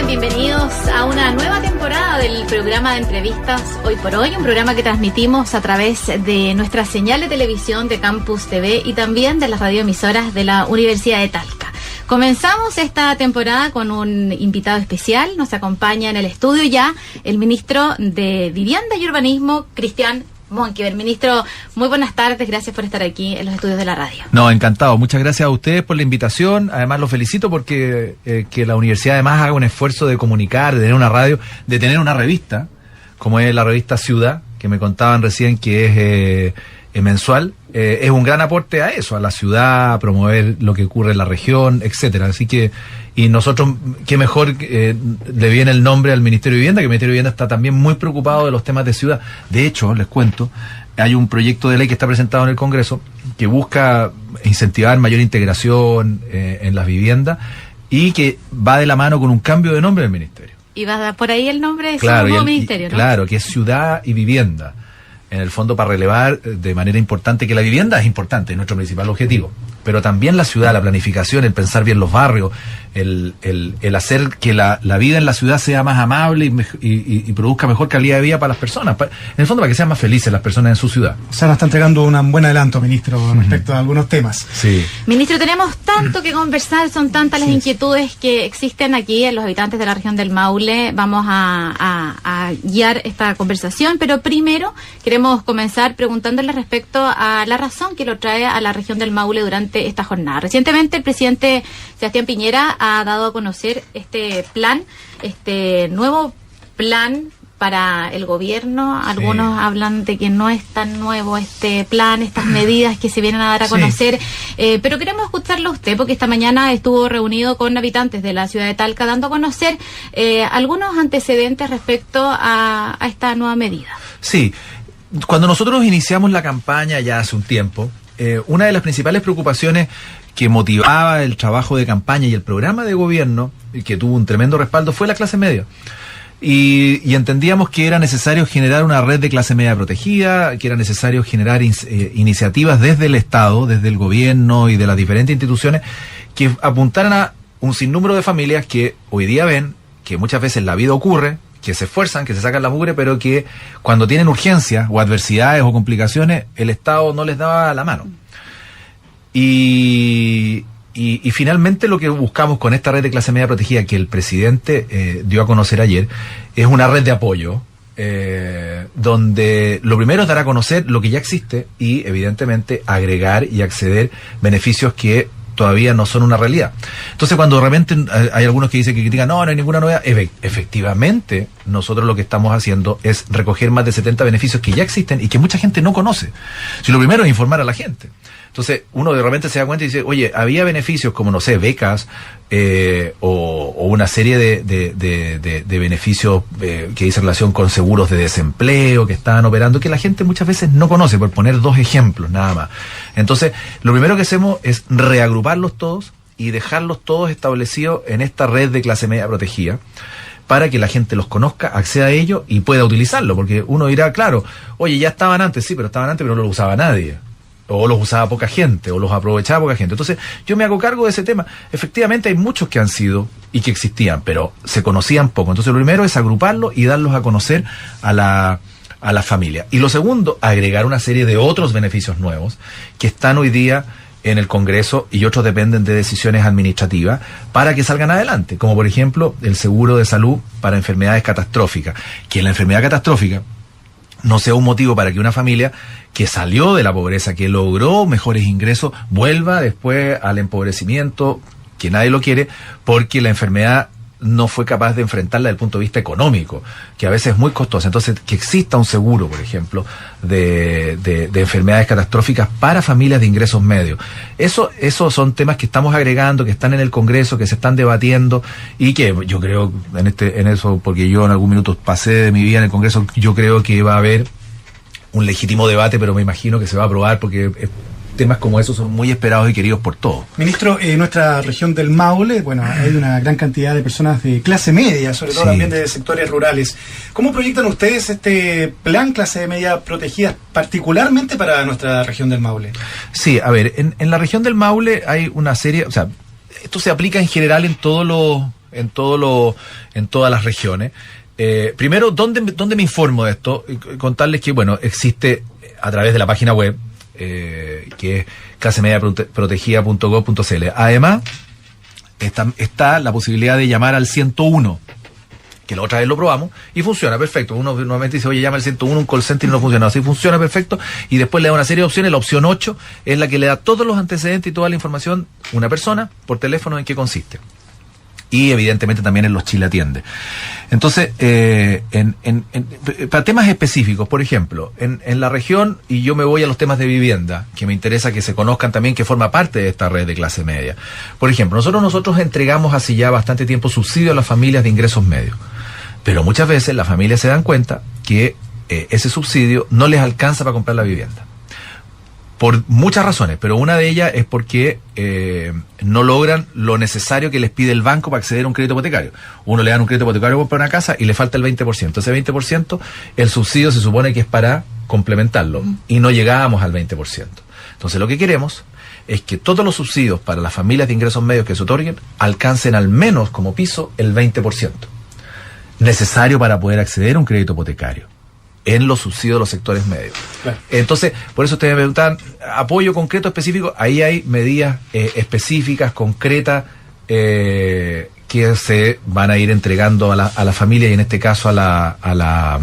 Bienvenidos a una nueva temporada del programa de entrevistas Hoy por Hoy, un programa que transmitimos a través de nuestra señal de televisión de Campus TV y también de las radioemisoras de la Universidad de Talca. Comenzamos esta temporada con un invitado especial. Nos acompaña en el estudio ya el ministro de Vivienda y Urbanismo, Cristian Monkever. Ministro, muy buenas tardes, gracias por estar aquí en los estudios de la radio. No, encantado, muchas gracias a ustedes por la invitación, además los felicito porque que la universidad además haga un esfuerzo de comunicar, de tener una radio, de tener una revista, como es la revista Ciudad, que me contaban recién que es mensual, es un gran aporte a eso, a la ciudad, a promover lo que ocurre en la región, etcétera. Así que, y nosotros, qué mejor le viene el nombre al Ministerio de Vivienda, que el Ministerio de Vivienda está también muy preocupado de los temas de ciudad. De hecho, les cuento, hay un proyecto de ley que está presentado en el Congreso que busca incentivar mayor integración en las viviendas y que va de la mano con un cambio de nombre del Ministerio. Y va a dar por ahí el nombre de ese nuevo ministerio, ¿no? Claro, que es Ciudad y Vivienda. En el fondo, para relevar de manera importante que la vivienda es importante, es nuestro principal objetivo, pero también la ciudad, la planificación, el pensar bien los barrios, el hacer que la vida en la ciudad sea más amable y produzca mejor calidad de vida para las personas, en el fondo para que sean más felices las personas en su ciudad. O sea, nos está entregando un buen adelanto, ministro, respecto a algunos temas. Sí. Ministro, tenemos tanto que conversar, son tantas las inquietudes que existen aquí en los habitantes de la región del Maule. Vamos a guiar esta conversación, pero primero queremos comenzar preguntándole respecto a la razón que lo trae a la región del Maule durante esta jornada. Recientemente el presidente Sebastián Piñera ha dado a conocer este plan, este nuevo plan para el gobierno. Algunos hablan de que no es tan nuevo este plan, estas medidas que se vienen a dar a conocer, pero queremos escucharlo a usted, porque esta mañana estuvo reunido con habitantes de la ciudad de Talca dando a conocer algunos antecedentes respecto a esta nueva medida. Sí, cuando nosotros iniciamos la campaña ya hace un tiempo, una de las principales preocupaciones que motivaba el trabajo de campaña y el programa de gobierno, y que tuvo un tremendo respaldo, fue la clase media. Y entendíamos que era necesario generar una red de clase media protegida, que era necesario generar iniciativas desde el Estado, desde el gobierno y de las diferentes instituciones que apuntaran a un sinnúmero de familias que hoy día ven que muchas veces la vida ocurre, que se esfuerzan, que se sacan la mugre, pero que cuando tienen urgencias o adversidades o complicaciones, el Estado no les daba la mano. Y finalmente lo que buscamos con esta red de clase media protegida que el presidente dio a conocer ayer es una red de apoyo donde lo primero es dar a conocer lo que ya existe y evidentemente agregar y acceder beneficios que todavía no son una realidad. Entonces, cuando de repente hay algunos que dicen que critican, no hay ninguna novedad, efectivamente, nosotros lo que estamos haciendo es recoger más de 70 beneficios que ya existen y que mucha gente no conoce. Si lo primero es informar a la gente. Entonces, uno de repente se da cuenta y dice, oye, había beneficios como, no sé, becas, o una serie de beneficios que dicen relación con seguros de desempleo que estaban operando, que la gente muchas veces no conoce, por poner dos ejemplos nada más. Entonces, lo primero que hacemos es reagruparlos todos y dejarlos todos establecidos en esta red de clase media protegida, para que la gente los conozca, acceda a ellos y pueda utilizarlo, porque uno dirá, claro, oye, ya estaban antes, sí, pero estaban antes, pero no lo usaba nadie. O los usaba poca gente, o los aprovechaba poca gente. Entonces, yo me hago cargo de ese tema. Efectivamente, hay muchos que han sido y que existían, pero se conocían poco. Entonces, lo primero es agruparlos y darlos a conocer a la familia. Y lo segundo, agregar una serie de otros beneficios nuevos que están hoy día en el Congreso y otros dependen de decisiones administrativas para que salgan adelante. Como, por ejemplo, el seguro de salud para enfermedades catastróficas. Que la enfermedad catastrófica no sea un motivo para que una familia que salió de la pobreza, que logró mejores ingresos, vuelva después al empobrecimiento, que nadie lo quiere, porque la enfermedad no fue capaz de enfrentarla desde el punto de vista económico, que a veces es muy costosa. Entonces, que exista un seguro, por ejemplo, de enfermedades catastróficas para familias de ingresos medios. Esos son temas que estamos agregando, que están en el Congreso, que se están debatiendo, y que yo creo, en eso, porque yo en algún minuto pasé de mi vida en el Congreso, yo creo que va a haber un legítimo debate, pero me imagino que se va a aprobar porque temas como esos son muy esperados y queridos por todos. Ministro, en nuestra región del Maule, bueno, hay una gran cantidad de personas de clase media, sobre todo también de sectores rurales. ¿Cómo proyectan ustedes este plan clase media protegida particularmente para nuestra región del Maule? Sí, a ver, en la región del Maule hay una serie, o sea, esto se aplica en general en todas las regiones. Primero, ¿dónde me informo de esto? Contarles que, bueno, existe a través de la página web, que es clasemediaprotegida.gov.cl. Además, está la posibilidad de llamar al 101, que la otra vez lo probamos, y funciona perfecto. Uno normalmente dice, oye, llama al 101, un call center, y no funciona. Así funciona perfecto, y después le da una serie de opciones. La opción 8 es la que le da todos los antecedentes y toda la información a una persona por teléfono en qué consiste. Y evidentemente también en los Chile Atiende. Entonces, para temas específicos, por ejemplo, en la región, y yo me voy a los temas de vivienda, que me interesa que se conozcan también, que forma parte de esta red de clase media. Por ejemplo, nosotros entregamos hace ya bastante tiempo subsidio a las familias de ingresos medios. Pero muchas veces las familias se dan cuenta que ese subsidio no les alcanza para comprar la vivienda. Por muchas razones, pero una de ellas es porque no logran lo necesario que les pide el banco para acceder a un crédito hipotecario. Uno le dan un crédito hipotecario para comprar una casa y le falta el 20%. Ese 20%, el subsidio se supone que es para complementarlo, y no llegábamos al 20%. Entonces lo que queremos es que todos los subsidios para las familias de ingresos medios que se otorguen alcancen al menos como piso el 20%, necesario para poder acceder a un crédito hipotecario en los subsidios de los sectores medios. Claro. Entonces, por eso ustedes me preguntan, apoyo concreto específico, ahí hay medidas específicas, concretas, que se van a ir entregando a la familia, y en este caso a la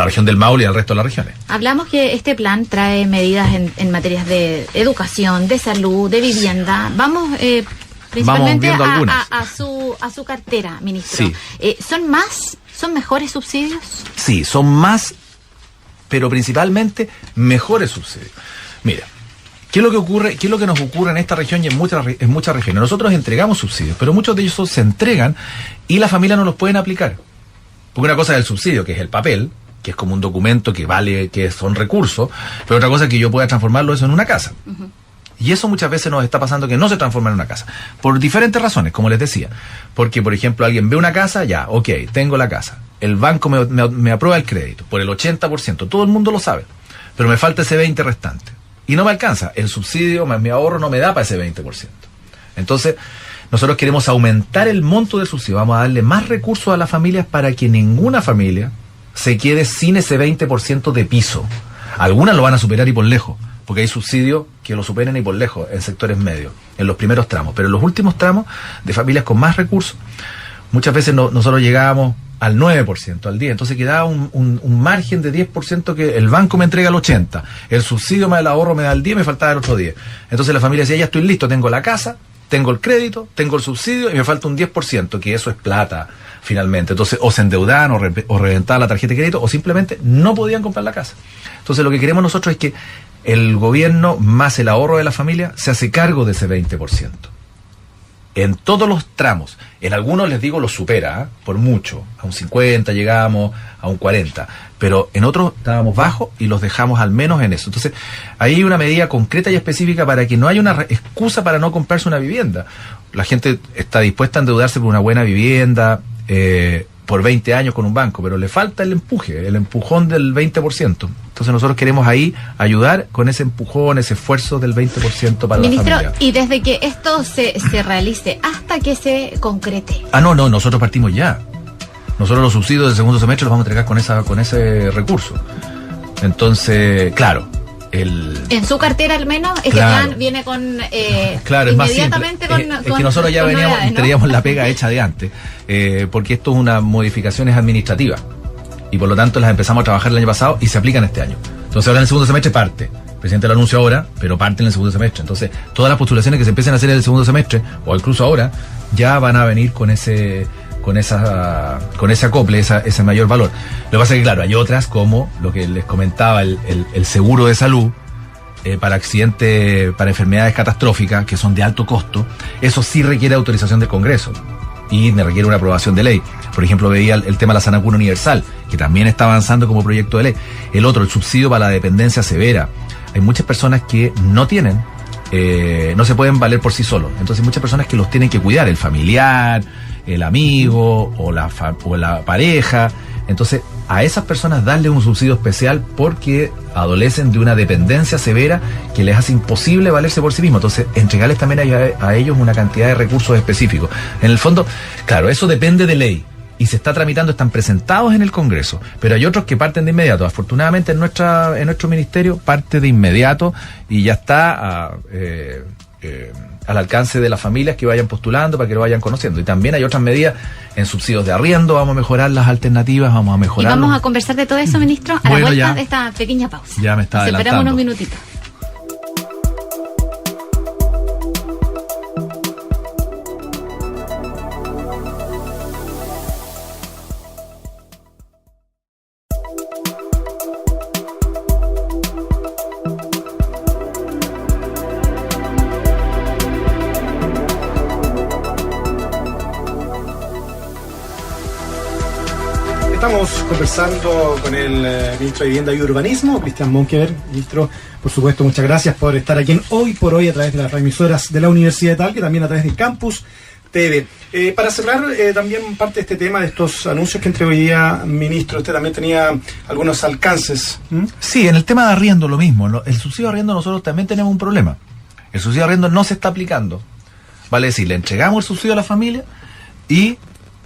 región del Maule y al resto de las regiones. Hablamos que este plan trae medidas en materias de educación, de salud, de vivienda. Vamos principalmente a su cartera, ministro. Sí. ¿Son mejores subsidios? Sí, son más, pero principalmente mejores subsidios. Mira, ¿qué es lo que ocurre? ¿Qué es lo que nos ocurre en esta región y en muchas regiones? Nosotros entregamos subsidios, pero muchos de ellos se entregan y las familias no los pueden aplicar. Porque una cosa es el subsidio, que es el papel, que es como un documento que vale, que son recursos, pero otra cosa es que yo pueda transformarlo eso en una casa. Uh-huh. Y eso muchas veces nos está pasando, que no se transforma en una casa. Por diferentes razones, como les decía. Porque, por ejemplo, alguien ve una casa, ya, ok, tengo la casa. El banco me aprueba el crédito por el 80%. Todo el mundo lo sabe. Pero me falta ese 20% restante. Y no me alcanza. El subsidio más mi ahorro no me da para ese 20%. Entonces, nosotros queremos aumentar el monto del subsidio. Vamos a darle más recursos a las familias para que ninguna familia se quede sin ese 20% de piso. Algunas lo van a superar y por lejos, porque hay subsidios que lo superen y por lejos en sectores medios, en los primeros tramos. Pero en los últimos tramos de familias con más recursos, muchas veces nosotros llegábamos al 9%, al 10%. Entonces quedaba un margen de 10% que el banco me entrega el 80%. El subsidio más el ahorro me da el 10%, me faltaba el otro 10%. Entonces la familia decía, ya estoy listo, tengo la casa, tengo el crédito, tengo el subsidio y me falta un 10%, que eso es plata finalmente. Entonces o se endeudaban o reventaban la tarjeta de crédito o simplemente no podían comprar la casa. Entonces lo que queremos nosotros es que el gobierno más el ahorro de la familia se hace cargo de ese 20%. En todos los tramos. En algunos, les digo, lo supera, por mucho. A un 50 llegamos, a un 40. Pero en otros estábamos bajos y los dejamos al menos en eso. Entonces, ahí hay una medida concreta y específica para que no haya una excusa para no comprarse una vivienda. La gente está dispuesta a endeudarse por una buena vivienda, por 20 años con un banco, pero le falta el empujón del 20%. Entonces nosotros queremos ahí ayudar con ese empujón, ese esfuerzo del 20% para Ministro, la familia. Y desde que esto se realice hasta que se concrete. No, nosotros partimos ya. Nosotros los subsidios del segundo semestre los vamos a entregar con ese recurso. Entonces, claro, en su cartera al menos, este plan viene con claro, inmediatamente es que nosotros ya veníamos, ¿no? Teníamos la pega hecha de antes, porque esto es una modificaciones administrativas y por lo tanto las empezamos a trabajar el año pasado y se aplican este año. Entonces ahora en el segundo semestre parte. El presidente lo anunció ahora, pero parte en el segundo semestre. Entonces todas las postulaciones que se empiecen a hacer en el segundo semestre o incluso ahora ya van a venir con ese acople, ese mayor valor. Lo que pasa es que, claro, hay otras como lo que les comentaba, el seguro de salud para accidentes, para enfermedades catastróficas que son de alto costo. Eso sí requiere autorización del Congreso y me requiere una aprobación de ley. Por ejemplo, veía el tema de la sana cuna universal, que también está avanzando como proyecto de ley. El otro, el subsidio para la dependencia severa. hay muchas personas que no tienen, no se pueden valer por sí solos. Entonces hay muchas personas que los tienen que cuidar, el familiar, el amigo o la pareja. Entonces a esas personas darle un subsidio especial porque adolecen de una dependencia severa que les hace imposible valerse por sí mismos. Entonces entregarles también a ellos una cantidad de recursos específicos. En el fondo, claro, eso depende de ley y se está tramitando, están presentados en el Congreso, pero hay otros que parten de inmediato. Afortunadamente en nuestro ministerio parte de inmediato y ya está al alcance de las familias que vayan postulando para que lo vayan conociendo. Y también hay otras medidas en subsidios de arriendo, vamos a mejorar las alternativas, vamos a mejorar. Y vamos a conversar de todo eso, ministro, a la vuelta ya, de esta pequeña pausa. Ya me está adelantando. Esperamos unos minutitos. Estamos conversando con el ministro de Vivienda y Urbanismo, Cristian Monkeberg. Ministro, por supuesto, muchas gracias por estar aquí en Hoy por Hoy a través de las emisoras de la Universidad de Talca y también a través del Campus TV. Para cerrar también parte de este tema de estos anuncios que entreguía, ministro, usted también tenía algunos alcances. Sí, en el tema de arriendo lo mismo. El subsidio de arriendo nosotros también tenemos un problema. El subsidio de arriendo no se está aplicando. Vale decir, le entregamos el subsidio a la familia y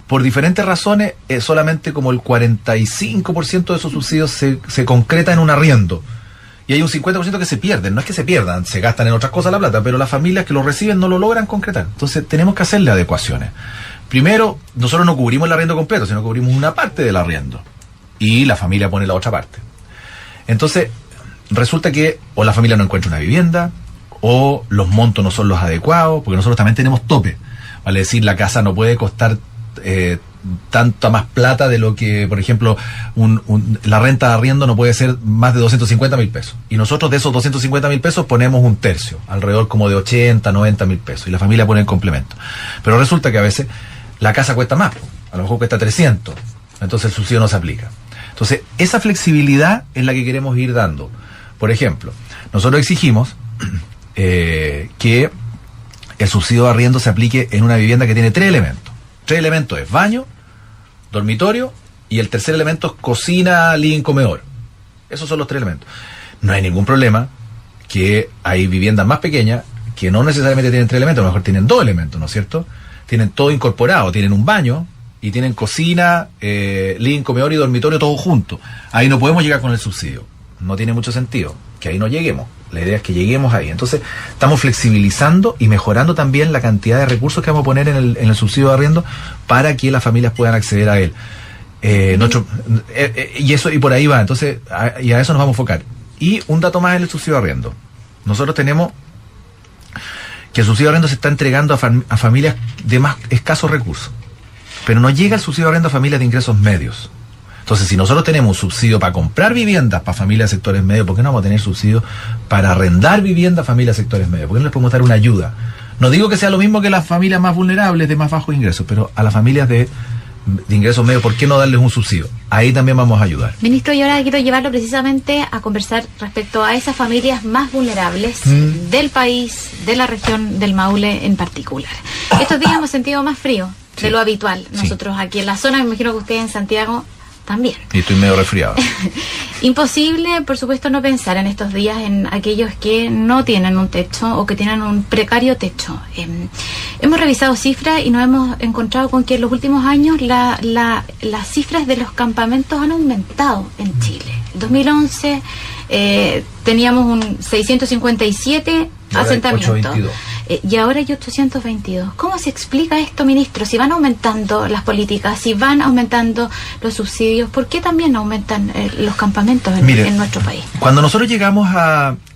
por diferentes razones, solamente como el 45% de esos subsidios se concreta en un arriendo. Y hay un 50% que se pierden. No es que se pierdan, se gastan en otras cosas la plata, pero las familias que lo reciben no lo logran concretar. Entonces tenemos que hacerle adecuaciones. Primero, nosotros no cubrimos el arriendo completo, sino cubrimos una parte del arriendo. Y la familia pone la otra parte. Entonces, resulta que o la familia no encuentra una vivienda, o los montos no son los adecuados, porque nosotros también tenemos tope. Vale decir, la casa no puede costar tanta más plata de lo que, por ejemplo, la renta de arriendo no puede ser más de 250.000 pesos. Y nosotros de esos 250.000 pesos ponemos un tercio, alrededor como de 80, 90.000 pesos. Y la familia pone el complemento. Pero resulta que a veces la casa cuesta más, a lo mejor cuesta 300. Entonces el subsidio no se aplica. Entonces esa flexibilidad es la que queremos ir dando. Por ejemplo, nosotros exigimos que el subsidio de arriendo se aplique en una vivienda que tiene 3 elementos. 3 elementos es baño, dormitorio y el tercer elemento es cocina, living, comedor. Esos son los 3 elementos. No hay ningún problema que hay viviendas más pequeñas que no necesariamente tienen 3 elementos, a lo mejor tienen 2 elementos, ¿no es cierto? Tienen todo incorporado, tienen un baño y tienen cocina, living, comedor y dormitorio todo junto. Ahí no podemos llegar con el subsidio. No tiene mucho sentido que ahí no lleguemos. La idea es que lleguemos ahí. Entonces, estamos flexibilizando y mejorando también la cantidad de recursos que vamos a poner en el subsidio de arriendo para que las familias puedan acceder a él. Y por ahí va. Entonces, y a eso nos vamos a enfocar. Y un dato más en el subsidio de arriendo. Nosotros tenemos que el subsidio de arriendo se está entregando a familias de más escasos recursos. Pero no llega el subsidio de arriendo a familias de ingresos medios. Entonces, si nosotros tenemos un subsidio para comprar viviendas para familias de sectores medios, ¿por qué no vamos a tener subsidio para arrendar viviendas a familias de sectores medios? ¿Por qué no les podemos dar una ayuda? No digo que sea lo mismo que las familias más vulnerables de más bajos ingresos, pero a las familias de ingresos medios, ¿por qué no darles un subsidio? Ahí también vamos a ayudar. Ministro, y ahora quiero llevarlo precisamente a conversar respecto a esas familias más vulnerables del país, de la región del Maule en particular. Estos días hemos sentido más frío de lo habitual. Nosotros aquí en la zona, me imagino que ustedes en Santiago también. Y estoy medio resfriado. Imposible, por supuesto, no pensar en estos días en aquellos que no tienen un techo o que tienen un precario techo. Hemos revisado cifras y nos hemos encontrado con que en los últimos años las cifras de los campamentos han aumentado en Chile. En 2011 teníamos un 657 asentamientos. 822. Y ahora hay 822. ¿Cómo se explica esto, ministro? Si van aumentando las políticas, si van aumentando los subsidios, ¿por qué también aumentan los campamentos en nuestro país? Cuando nosotros llegamos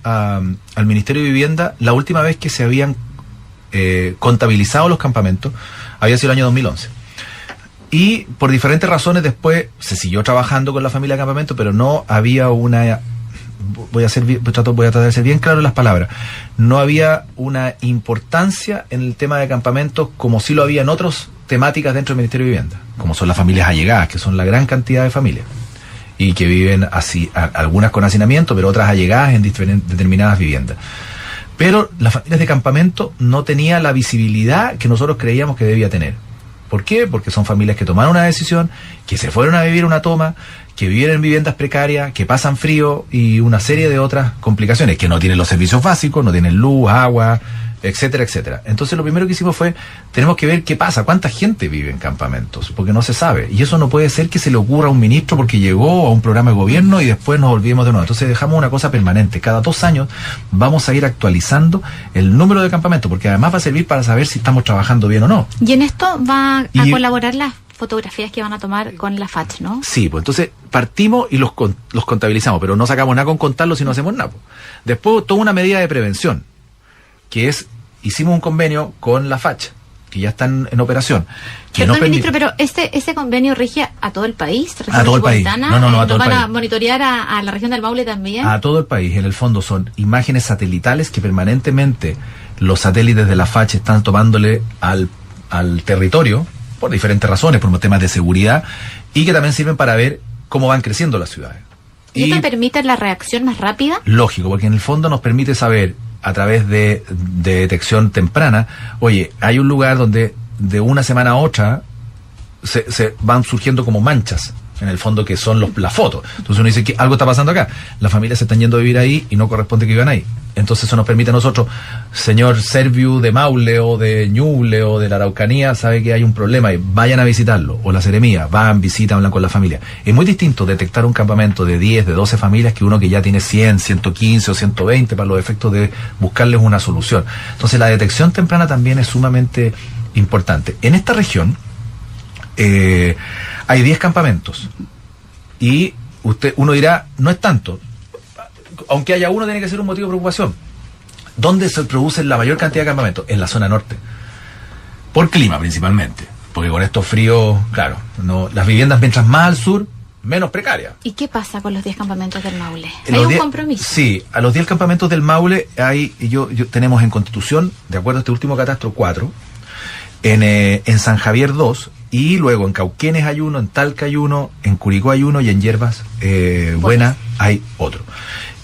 al Ministerio de Vivienda, la última vez que se habían contabilizado los campamentos había sido el año 2011. Y por diferentes razones después se siguió trabajando con la familia de campamento, pero no había una... Voy a tratar de ser bien claro en las palabras. No había una importancia en el tema de campamentos como sí lo había en otras temáticas dentro del Ministerio de Vivienda, como son las familias allegadas, que son la gran cantidad de familias. y que viven así, algunas con hacinamiento, pero otras allegadas en determinadas viviendas. Pero las familias de campamento no tenían la visibilidad que nosotros creíamos que debía tener. ¿Por qué? Porque son familias que tomaron una decisión, que se fueron a vivir una toma, que viven en viviendas precarias, que pasan frío y una serie de otras complicaciones, que no tienen los servicios básicos, no tienen luz, agua, etcétera, etcétera. Entonces lo primero que hicimos fue, tenemos que ver qué pasa, cuánta gente vive en campamentos, porque no se sabe. Y eso no puede ser que se le ocurra a un ministro porque llegó a un programa de gobierno y después nos olvidemos de nuevo. Entonces dejamos una cosa permanente. Cada 2 años vamos a ir actualizando el número de campamentos, porque además va a servir para saber si estamos trabajando bien o no. Y en esto va a colaborar las fotografías que van a tomar con la FACH, ¿no? Sí, pues entonces partimos y los contabilizamos, pero no sacamos nada con contarlos si no hacemos nada. Después toda una medida de prevención, que es, hicimos un convenio con la FACH, que ya están en operación. Que Perdón, ministro, pero ese convenio rige a todo el país, a todo el país. No, a todo el país. ¿Van a monitorear a la región del Maule también? A todo el país. En el fondo son imágenes satelitales que permanentemente los satélites de la FACH están tomándole al territorio, por diferentes razones, por temas de seguridad, y que también sirven para ver cómo van creciendo las ciudades. ¿Y esto permite la reacción más rápida? Lógico, porque en el fondo nos permite saber, a través de detección temprana, oye, hay un lugar donde de una semana a otra se van surgiendo como manchas, en el fondo, que son las fotos. Entonces uno dice que algo está pasando acá. Las familias se están yendo a vivir ahí y no corresponde que vivan ahí. Entonces eso nos permite a nosotros, señor Serviu de Maule o de Ñuble o de la Araucanía, sabe que hay un problema y vayan a visitarlo. O la Seremía, van, visitan, hablan con la familia. Es muy distinto detectar un campamento de 10, de 12 familias que uno que ya tiene 100, 115 o 120 para los efectos de buscarles una solución. Entonces la detección temprana también es sumamente importante. En esta región hay 10 campamentos y uno dirá, no es tanto. Aunque haya uno, tiene que ser un motivo de preocupación. ¿Dónde se produce la mayor cantidad de campamentos? En la zona norte. Por clima, principalmente. Porque con estos fríos, claro, las viviendas mientras más al sur, menos precarias. ¿Y qué pasa con los 10 campamentos del Maule? ¿Hay un compromiso? Sí, a los 10 campamentos del Maule tenemos en Constitución, de acuerdo a este último catastro, 4. En San Javier 2, y luego en Cauquenes hay 1, en Talca hay 1, en Curicó hay 1 y en Hierbas Buenas hay otro.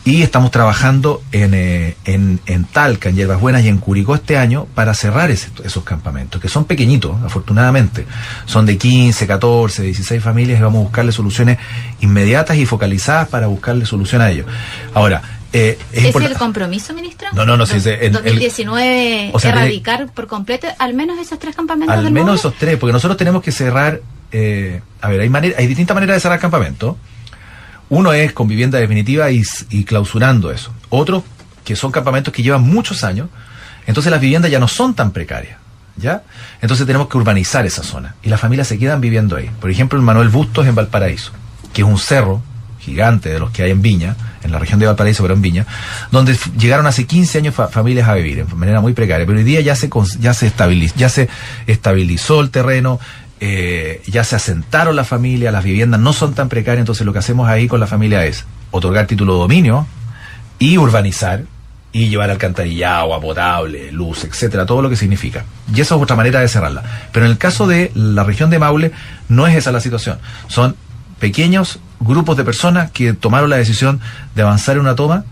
Y estamos trabajando en Talca, en Hierbas Buenas y en Curicó este año para cerrar esos campamentos, que son pequeñitos, afortunadamente. Son de 15, 14, 16 familias y vamos a buscarle soluciones inmediatas y focalizadas para buscarle solución a ellos. Ahora, ¿es el compromiso, ministro? No, sí. En 2019, erradicar por completo al menos esos 3 campamentos del Maule. Al menos esos 3, porque nosotros tenemos que cerrar, hay distintas maneras de cerrar campamentos. Uno es con vivienda definitiva y clausurando eso. Otro, que son campamentos que llevan muchos años, entonces las viviendas ya no son tan precarias, ¿ya? Entonces tenemos que urbanizar esa zona y las familias se quedan viviendo ahí. Por ejemplo, el Manuel Bustos en Valparaíso, que es un cerro gigante de los que hay en Viña, en la región de Valparaíso, pero en Viña, donde llegaron hace 15 años familias a vivir de manera muy precaria, pero hoy día ya se estabilizó el terreno, ya se asentaron las familias, las viviendas no son tan precarias, entonces lo que hacemos ahí con la familia es otorgar título de dominio y urbanizar y llevar alcantarillado, agua potable, luz, etcétera, todo lo que significa. Y eso es otra manera de cerrarla. Pero en el caso de la región de Maule no es esa la situación. Son pequeños grupos de personas que tomaron la decisión de avanzar en una toma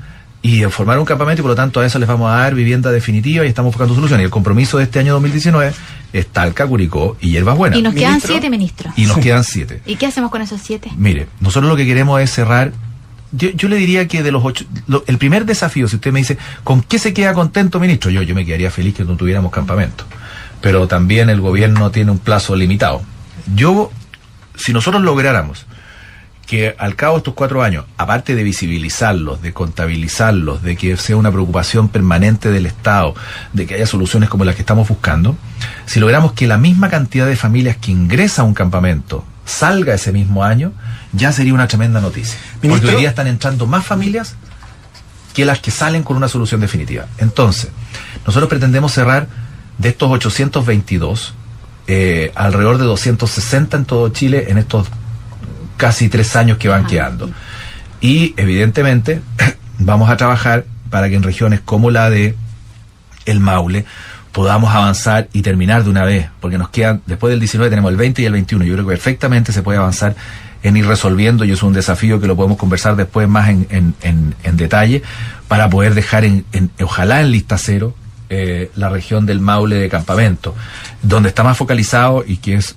y de formar un campamento, y por lo tanto a eso les vamos a dar vivienda definitiva y estamos buscando soluciones. Y el compromiso de este año 2019 es Talca, Curicó y Hierbas Buenas. Y nos quedan 7, ministro. Y nos quedan 7. ¿Y qué hacemos con esos 7? Mire, nosotros lo que queremos es cerrar. Yo le diría que de los 8, el primer desafío, si usted me dice, ¿con qué se queda contento, ministro? Yo me quedaría feliz que no tuviéramos campamento. Pero también el gobierno tiene un plazo limitado. Si nosotros lográramos que al cabo de estos 4 años, aparte de visibilizarlos, de contabilizarlos, de que sea una preocupación permanente del Estado, de que haya soluciones como las que estamos buscando, si logramos que la misma cantidad de familias que ingresa a un campamento salga ese mismo año, ya sería una tremenda noticia. ¿Ministro? Porque hoy día están entrando más familias que las que salen con una solución definitiva. Entonces, nosotros pretendemos cerrar de estos 822, alrededor de 260 en todo Chile en estos casi 3 años que van quedando. Y evidentemente vamos a trabajar para que en regiones como la de el Maule podamos avanzar y terminar de una vez, porque nos quedan, después del 19 tenemos el 20 y el 21, yo creo que perfectamente se puede avanzar en ir resolviendo, y es un desafío que lo podemos conversar después más en detalle, para poder dejar ojalá en lista cero la región del Maule de campamento, donde está más focalizado y que es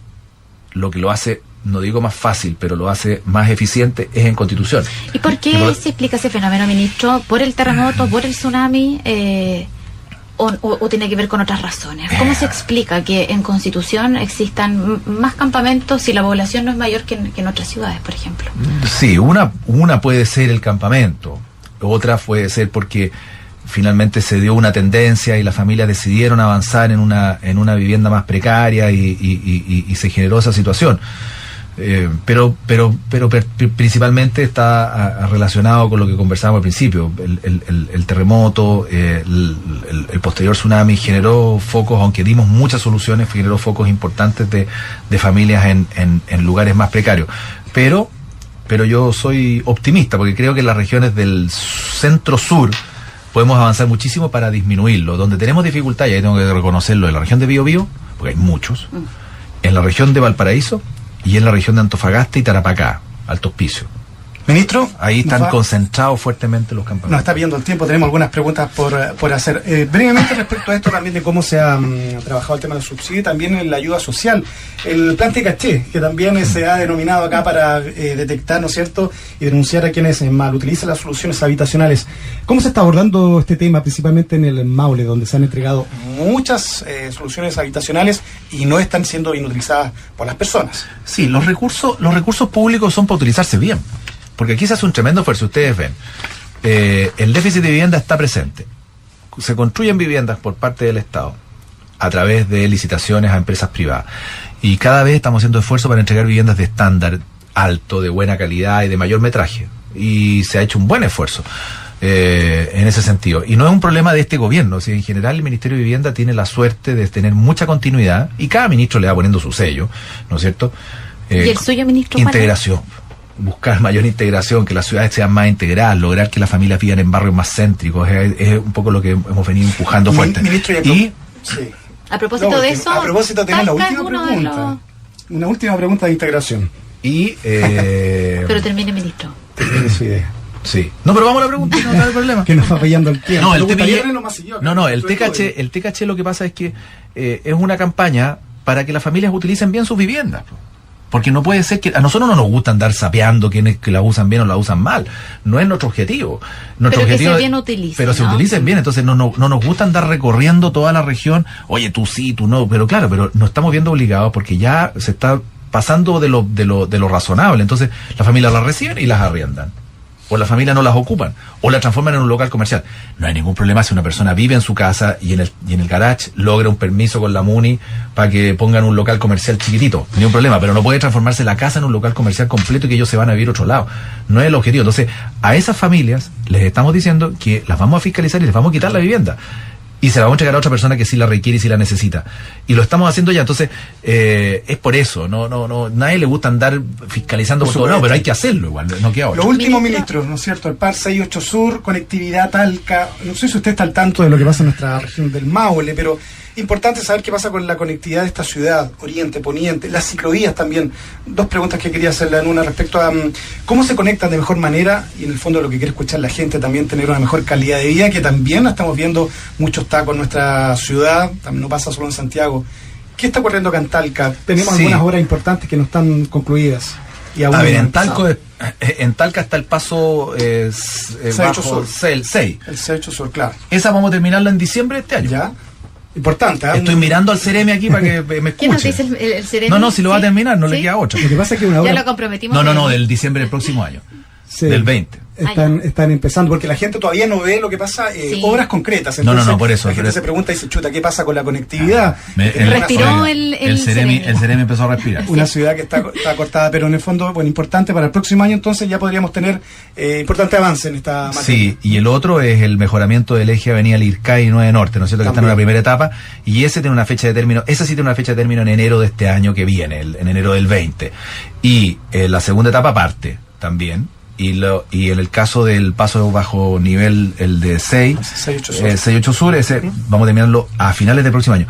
lo que lo hace, no digo más fácil, pero lo hace más eficiente, es en Constitución. ¿Y por qué se explica ese fenómeno, ministro? ¿Por el terremoto, por el tsunami, o tiene que ver con otras razones? ¿Cómo se explica que en Constitución existan más campamentos si la población no es mayor que en otras ciudades, por ejemplo? Sí, una puede ser el campamento, otra puede ser porque finalmente se dio una tendencia y las familias decidieron avanzar en una vivienda más precaria y se generó esa situación. Pero principalmente está relacionado con lo que conversábamos al principio. El terremoto, el posterior tsunami generó focos, aunque dimos muchas soluciones, generó focos importantes de familias en lugares más precarios. Pero yo soy optimista porque creo que en las regiones del centro-sur podemos avanzar muchísimo para disminuirlo. Donde tenemos dificultad, y ahí tengo que reconocerlo, en la región de Biobío, porque hay muchos, en la región de Valparaíso y en la región de Antofagasta y Tarapacá, Alto Hospicio. Ministro, ahí están concentrados fuertemente los campamentos. Nos está pidiendo el tiempo, tenemos algunas preguntas por hacer. Brevemente respecto a esto también de cómo se ha trabajado el tema del subsidio y también en la ayuda social. El plan Tecaché, que también se ha denominado acá para detectar, ¿no es cierto?, y denunciar a quienes mal utilizan las soluciones habitacionales. ¿Cómo se está abordando este tema, principalmente en el Maule, donde se han entregado muchas soluciones habitacionales y no están siendo bien utilizadas por las personas? Sí, los recursos públicos son para utilizarse bien. Porque aquí se hace un tremendo esfuerzo, ustedes ven. El déficit de vivienda está presente. Se construyen viviendas por parte del Estado a través de licitaciones a empresas privadas. Y cada vez estamos haciendo esfuerzo para entregar viviendas de estándar alto, de buena calidad y de mayor metraje. Y se ha hecho un buen esfuerzo en ese sentido. Y no es un problema de este gobierno. O sea, en general el Ministerio de Vivienda tiene la suerte de tener mucha continuidad y cada ministro le va poniendo su sello, ¿no es cierto? ¿Y el suyo, ministro? Integración. Buscar mayor integración, que las ciudades sean más integradas, lograr que las familias vivan en barrios más céntricos, es un poco lo que hemos venido empujando fuerte. Ministro, sí. A propósito de eso, a propósito tenemos la última pregunta. Una última pregunta de integración. Pero termine, ministro. Termine su idea. Sí. No, pero vamos a la pregunta, no hay problema. Que nos va fallando el tiempo. El TKH lo que pasa es que es una campaña para que las familias utilicen bien sus viviendas. Porque no puede ser que a nosotros no nos gusta andar sapeando quienes que la usan bien o la usan mal. No es nuestro objetivo. Nuestro objetivo que se bien utilice, pero se utilicen bien. Entonces no nos gusta andar recorriendo toda la región. Oye, tú sí, tú no. Pero claro, pero nos estamos viendo obligados porque ya se está pasando de lo razonable. Entonces las familias las reciben y las arriendan. O las familias no las ocupan, o las transforman en un local comercial. No hay ningún problema si una persona vive en su casa y en el garage logra un permiso con la MUNI para que pongan un local comercial chiquitito. Ningún problema, pero no puede transformarse la casa en un local comercial completo y que ellos se van a vivir a otro lado. No es el objetivo. Entonces, a esas familias les estamos diciendo que las vamos a fiscalizar y les vamos a quitar la vivienda. Y se la vamos a entregar a otra persona que sí la requiere y sí la necesita. Y lo estamos haciendo ya. Entonces, es por eso. Nadie le gusta andar fiscalizando por todo lado, pero hay que hacerlo igual. No queda otra. Lo último, ministro, ¿no es cierto? El PAR 68 Sur, conectividad Talca. No sé si usted está al tanto de lo que pasa en nuestra región del Maule, pero importante saber qué pasa con la conectividad de esta ciudad, oriente, poniente, las ciclovías también. Dos preguntas que quería hacerle en una respecto a cómo se conectan de mejor manera y en el fondo lo que quiere escuchar la gente también, tener una mejor calidad de vida, que también estamos viendo muchos tacos en nuestra ciudad, también no pasa solo en Santiago. ¿Qué está ocurriendo acá en Talca? Tenemos algunas obras importantes que no están concluidas. Y aún en Talca está el paso el 6. El 68 Sur, claro. Esa vamos a terminarla en diciembre de este año. Ya. Importante. Estoy mirando al Ceremi aquí para que me escuche. ¿Qué nos dice el Ceremi? No, si lo va a terminar, no le queda otra. Lo que pasa es que una obra... Ya lo comprometimos. No, del diciembre del próximo año. Sí. Del 20. Están empezando, porque la gente todavía no ve lo que pasa, obras concretas. Entonces, no, por eso. La gente se pregunta y dice, chuta, ¿qué pasa con la conectividad? Respiró el Ceremi empezó a respirar. Una ciudad que está cortada, pero en el fondo, bueno, importante para el próximo año, entonces ya podríamos tener importante avance en esta materia. Sí, y el otro es el mejoramiento del eje Avenida Lircay y 9 Norte, ¿no es cierto? Que está en la primera etapa, y ese tiene una fecha de término, en enero de este año que viene, en enero del 20. Y la segunda etapa parte también. Y en el caso del paso bajo nivel, el de 68 Sur, ese vamos a terminarlo a finales del próximo año.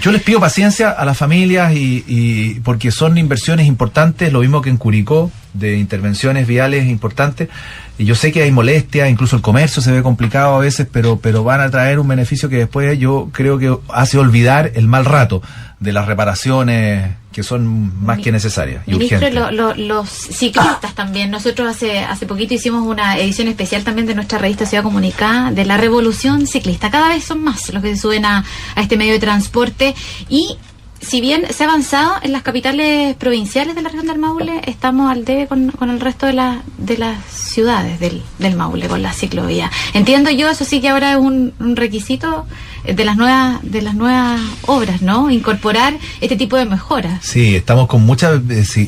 Yo les pido paciencia a las familias y porque son inversiones importantes, lo mismo que en Curicó, de intervenciones viales importantes. Y yo sé que hay molestia, incluso el comercio se ve complicado a veces, pero van a traer un beneficio que después yo creo que hace olvidar el mal rato de las reparaciones que son más que necesarias y Ministro, urgentes. los ciclistas también. Nosotros hace poquito hicimos una edición especial también de nuestra revista Ciudad Comunicada de la revolución ciclista. Cada vez son más los que se suben a este medio de transporte y si bien se ha avanzado en las capitales provinciales de la región del Maule, estamos al debe con el resto de las ciudades del Maule, con la ciclovía. Entiendo yo, eso sí que ahora es un requisito de las nuevas obras, ¿no? Incorporar este tipo de mejoras. Sí, estamos con muchas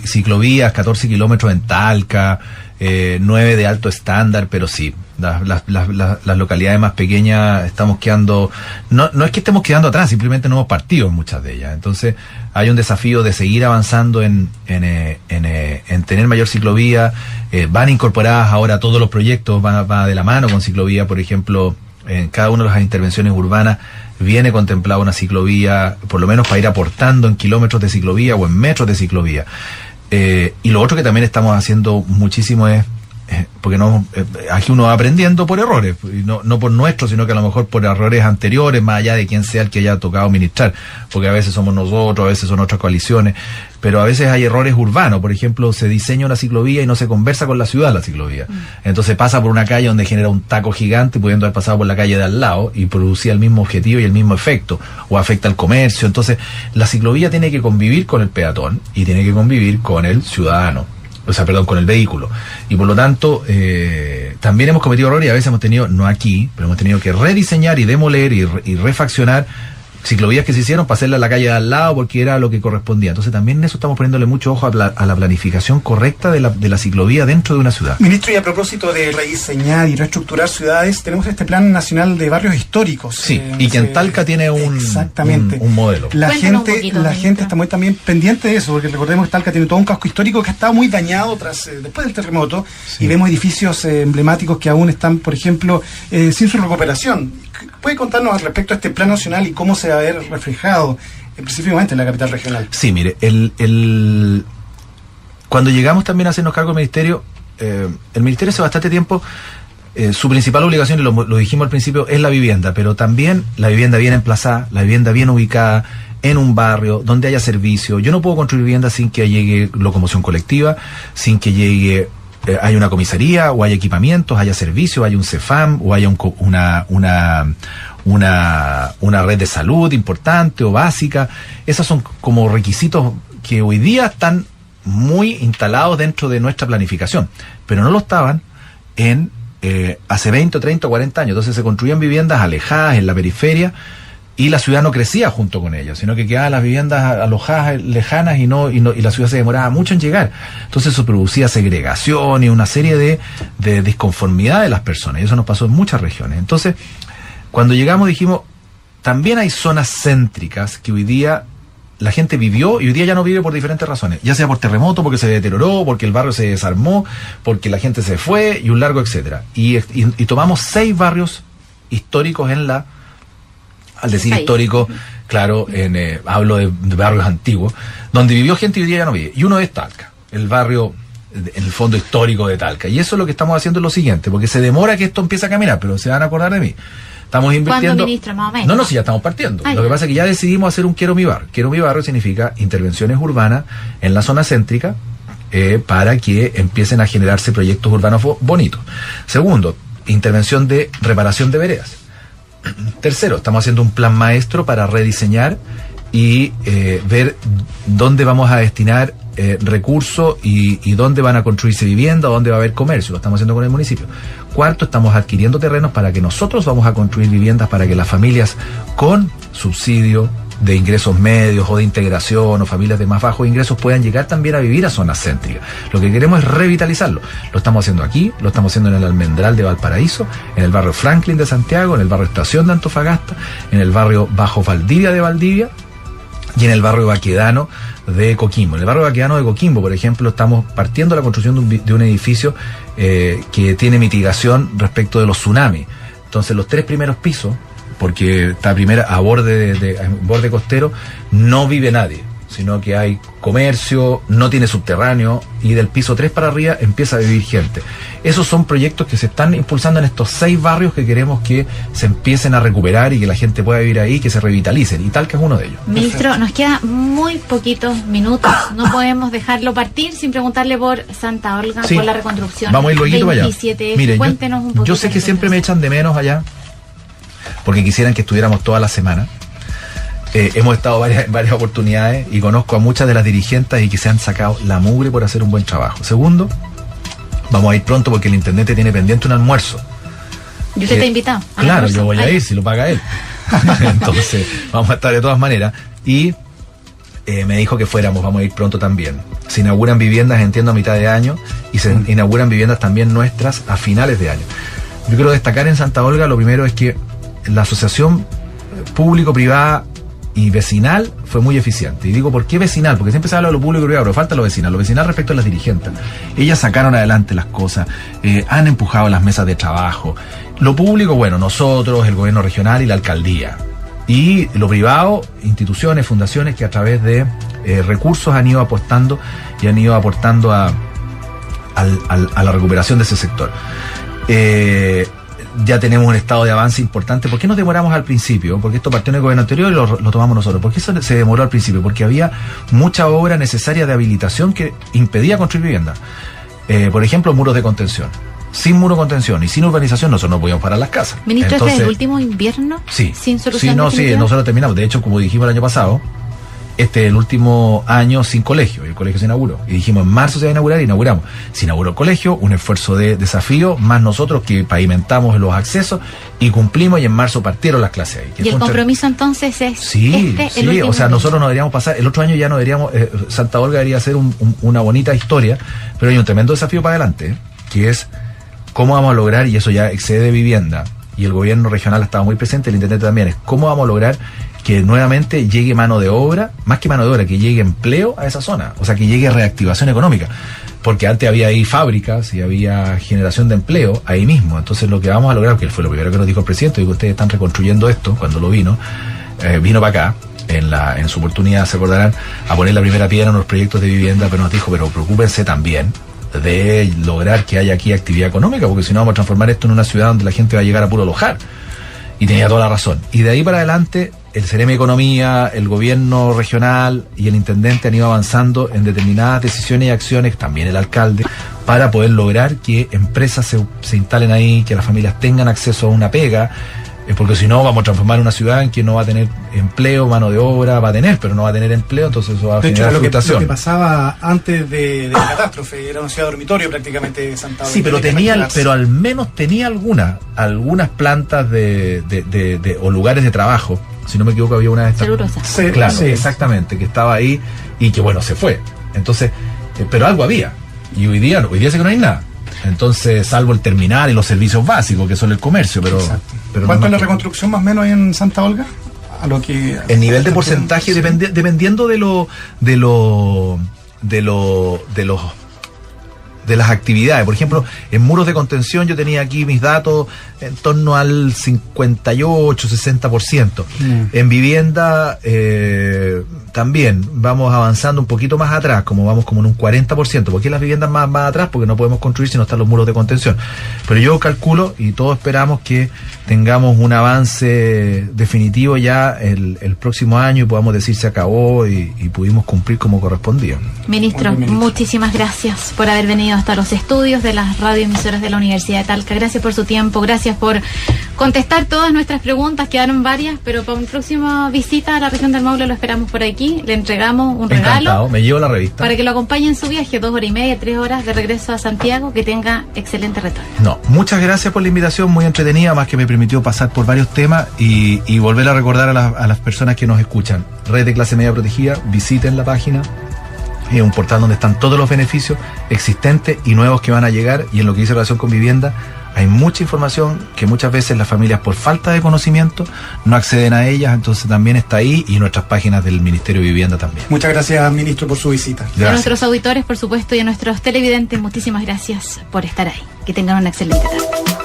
ciclovías, 14 kilómetros en Talca, 9 de alto estándar, pero sí, las localidades más pequeñas estamos quedando, no es que estemos quedando atrás, simplemente no hemos partido en muchas de ellas. Entonces hay un desafío de seguir avanzando en tener mayor ciclovía. Van incorporadas ahora todos los proyectos, va de la mano con ciclovía. Por ejemplo, en cada una de las intervenciones urbanas viene contemplada una ciclovía, por lo menos para ir aportando en kilómetros de ciclovía o en metros de ciclovía. Y lo otro que también estamos haciendo muchísimo es, porque aquí uno va aprendiendo por errores, y no por nuestros, sino que a lo mejor por errores anteriores, más allá de quién sea el que haya tocado ministrar, porque a veces somos nosotros, a veces son otras coaliciones, pero a veces hay errores urbanos. Por ejemplo, se diseña una ciclovía y no se conversa con la ciudad la ciclovía. Entonces pasa por una calle donde genera un taco gigante, pudiendo haber pasado por la calle de al lado y producía el mismo objetivo y el mismo efecto, o afecta al comercio. Entonces la ciclovía tiene que convivir con el peatón y tiene que convivir con el ciudadano. Con el vehículo. Y por lo tanto, también hemos cometido errores y a veces hemos tenido, no aquí, pero hemos tenido que rediseñar y demoler y refaccionar ciclovías que se hicieron para hacerla a la calle de al lado porque era lo que correspondía. Entonces también en eso estamos poniéndole mucho ojo a la planificación correcta de la ciclovía dentro de una ciudad. Ministro, y a propósito de rediseñar y reestructurar ciudades, tenemos este Plan Nacional de Barrios Históricos. Sí, y que en Talca tiene un modelo. La gente está muy también pendiente de eso, porque recordemos que Talca tiene todo un casco histórico que ha estado muy dañado después del terremoto, sí. Y vemos edificios emblemáticos que aún están, por ejemplo, sin su recuperación. ¿Puede contarnos al respecto a este Plan Nacional y cómo se va a ver reflejado específicamente en la capital regional? Sí, mire, cuando llegamos también a hacernos cargo del Ministerio, el Ministerio hace bastante tiempo, su principal obligación, y lo dijimos al principio, es la vivienda, pero también la vivienda bien emplazada, la vivienda bien ubicada, en un barrio donde haya servicio. Yo no puedo construir vivienda sin que llegue locomoción colectiva, sin que llegue hay una comisaría, o hay equipamientos, haya servicios, haya un CEFAM, o haya una red de salud importante o básica. Esos son como requisitos que hoy día están muy instalados dentro de nuestra planificación, pero no lo estaban hace 20, 30 o 40 años. Entonces se construían viviendas alejadas en la periferia y la ciudad no crecía junto con ellas, sino que quedaban las viviendas alojadas lejanas y la ciudad se demoraba mucho en llegar. Entonces eso producía segregación y una serie de disconformidad de las personas, y eso nos pasó en muchas regiones. Entonces, cuando llegamos dijimos, también hay zonas céntricas que hoy día la gente vivió y hoy día ya no vive por diferentes razones, ya sea por terremoto, porque se deterioró, porque el barrio se desarmó, porque la gente se fue y un largo etcétera. Y tomamos 6 barrios históricos al decir histórico, claro, hablo de barrios antiguos, donde vivió gente y hoy día ya no vive. Y uno es Talca, el barrio, en el fondo histórico de Talca. Y eso es lo que estamos haciendo, es lo siguiente, porque se demora que esto empiece a caminar, pero se van a acordar de mí. Estamos invirtiendo. ¿Cuándo, ministro, más o menos? No, si ya estamos partiendo. Lo que pasa es que ya decidimos hacer un Quiero mi barrio. Quiero mi barrio significa intervenciones urbanas en la zona céntrica para que empiecen a generarse proyectos urbanos bonitos. Segundo, intervención de reparación de veredas. Tercero, estamos haciendo un plan maestro para rediseñar y ver dónde vamos a destinar recursos y dónde van a construirse vivienda, dónde va a haber comercio. Lo estamos haciendo con el municipio. Cuarto, estamos adquiriendo terrenos para que nosotros vamos a construir viviendas para que las familias con subsidio de ingresos medios o de integración o familias de más bajos ingresos puedan llegar también a vivir a zonas céntricas. Lo que queremos es revitalizarlo. Lo estamos haciendo aquí, lo estamos haciendo en el Almendral de Valparaíso, en el barrio Franklin de Santiago, en el barrio Estación de Antofagasta, en el barrio Bajo Valdivia de Valdivia y en el barrio Baquedano de Coquimbo. En el barrio Baquedano de Coquimbo, por ejemplo, estamos partiendo la construcción de un edificio que tiene mitigación respecto de los tsunamis. Entonces los 3 primeros pisos porque está primera a borde costero, no vive nadie, sino que hay comercio, no tiene subterráneo, y del piso 3 para arriba empieza a vivir gente. Esos son proyectos que se están impulsando en estos 6 barrios que queremos que se empiecen a recuperar y que la gente pueda vivir ahí, que se revitalicen, y Talca es uno de ellos. Ministro, nos quedan muy poquitos minutos, no podemos dejarlo partir sin preguntarle por Santa Olga, sí, por la reconstrucción. Vamos a ir luego para allá. Mire, cuéntenos un poquito. Yo sé que siempre me echan de menos allá, porque quisieran que estuviéramos toda la semana. Hemos estado en varias oportunidades y conozco a muchas de las dirigentes y que se han sacado la mugre por hacer un buen trabajo. Segundo, vamos a ir pronto porque el intendente tiene pendiente un almuerzo. ¿Y usted está invitado? Claro, yo voy a ir si lo paga él. Entonces, vamos a estar de todas maneras. Y me dijo que fuéramos, vamos a ir pronto también. Se inauguran viviendas, entiendo, a mitad de año, y se inauguran viviendas también nuestras a finales de año. Yo quiero destacar en Santa Olga, lo primero es que la asociación público-privada y vecinal fue muy eficiente. Y digo, ¿por qué vecinal? Porque siempre se habla de lo público y privado, pero falta lo vecinal. Lo vecinal respecto a las dirigentes. Ellas sacaron adelante las cosas, han empujado las mesas de trabajo. Lo público, bueno, nosotros, el gobierno regional y la alcaldía. Y lo privado, instituciones, fundaciones que a través de recursos han ido apostando y han ido aportando a la recuperación de ese sector. Ya tenemos un estado de avance importante. ¿Por qué nos demoramos al principio? Porque esto partió en el gobierno anterior y lo tomamos nosotros. ¿Por qué eso se demoró al principio? Porque había mucha obra necesaria de habilitación que impedía construir viviendas. Por ejemplo, muros de contención. Sin muro de contención y sin urbanización nosotros no podíamos parar las casas. Ministro, entonces, ¿este es el último invierno? Sí. ¿Sin solución? Sí, nosotros terminamos. De hecho, como dijimos el año pasado, este es el último año sin colegio. El colegio se inauguró. Y dijimos, en marzo se va a inaugurar y inauguramos. Se inauguró el colegio, un esfuerzo de desafío, más nosotros que pavimentamos los accesos y cumplimos, y en marzo partieron las clases ahí. ¿Y el compromiso entonces es sí, o sea, nosotros no deberíamos pasar, el otro año ya no deberíamos, Santa Olga debería ser una bonita historia, pero hay un tremendo desafío para adelante, que es cómo vamos a lograr, y eso ya excede vivienda, y el gobierno regional ha estado muy presente, el intendente también, es cómo vamos a lograr que nuevamente llegue mano de obra, más que mano de obra, que llegue empleo a esa zona, o sea, que llegue reactivación económica, porque antes había ahí fábricas y había generación de empleo ahí mismo. Entonces lo que vamos a lograr, que fue lo primero que nos dijo el presidente, y que ustedes están reconstruyendo esto, cuando lo vino para acá, en su oportunidad, se acordarán, a poner la primera piedra en los proyectos de vivienda, pero nos dijo, pero preocúpense también de lograr que haya aquí actividad económica, porque si no vamos a transformar esto en una ciudad donde la gente va a llegar a puro alojar. Y tenía toda la razón. Y de ahí para adelante, el Ceremi de Economía, el gobierno regional y el intendente han ido avanzando en determinadas decisiones y acciones, también el alcalde, para poder lograr que empresas se instalen ahí, que las familias tengan acceso a una pega, porque si no vamos a transformar una ciudad en que no va a tener empleo, mano de obra, va a tener, pero no va a tener empleo, entonces eso va a generar frustración. Lo que pasaba antes de la catástrofe, era una ciudad dormitorio prácticamente Santa Olga. Sí, pero al menos tenía algunas plantas o lugares de trabajo. Si no me equivoco, había una de estas. Celulosa. Sí, claro, sí, exactamente, que estaba ahí y que bueno, se fue. Entonces, pero algo había. Y hoy día sé que no hay nada. Entonces, salvo el terminal y los servicios básicos, que son el comercio, pero ¿cuánto es la reconstrucción más o menos ahí en Santa Olga? A lo que el nivel de porcentaje dependiendo de las actividades. Por ejemplo, en muros de contención yo tenía aquí mis datos en torno al 58-60%. En vivienda también vamos avanzando un poquito más atrás, vamos como en un 40%. ¿Por qué las viviendas más atrás? Porque no podemos construir si no están los muros de contención. Pero yo calculo, y todos esperamos, que tengamos un avance definitivo ya el próximo año y podamos decir se acabó y pudimos cumplir como correspondía. Ministro, muchísimas gracias por haber venido hasta los estudios de las radioemisoras de la Universidad de Talca. Gracias por su tiempo, gracias por contestar todas nuestras preguntas, quedaron varias, pero para una próxima visita a la región del Maule lo esperamos por aquí, le entregamos un regalo. Me llevo la revista. Para que lo acompañe en su viaje, 2 horas y media, 3 horas de regreso a Santiago, que tenga excelente retorno. No, muchas gracias por la invitación, muy entretenida, más que me permitió pasar por varios temas y volver a recordar a las personas que nos escuchan. Red de Clase Media Protegida, visiten la página. Es un portal donde están todos los beneficios existentes y nuevos que van a llegar, y en lo que dice relación con vivienda hay mucha información que muchas veces las familias por falta de conocimiento no acceden a ellas, entonces también está ahí, y nuestras páginas del Ministerio de Vivienda también. Muchas gracias, ministro, por su visita. Gracias. A nuestros auditores, por supuesto, y a nuestros televidentes, muchísimas gracias por estar ahí. Que tengan una excelente tarde.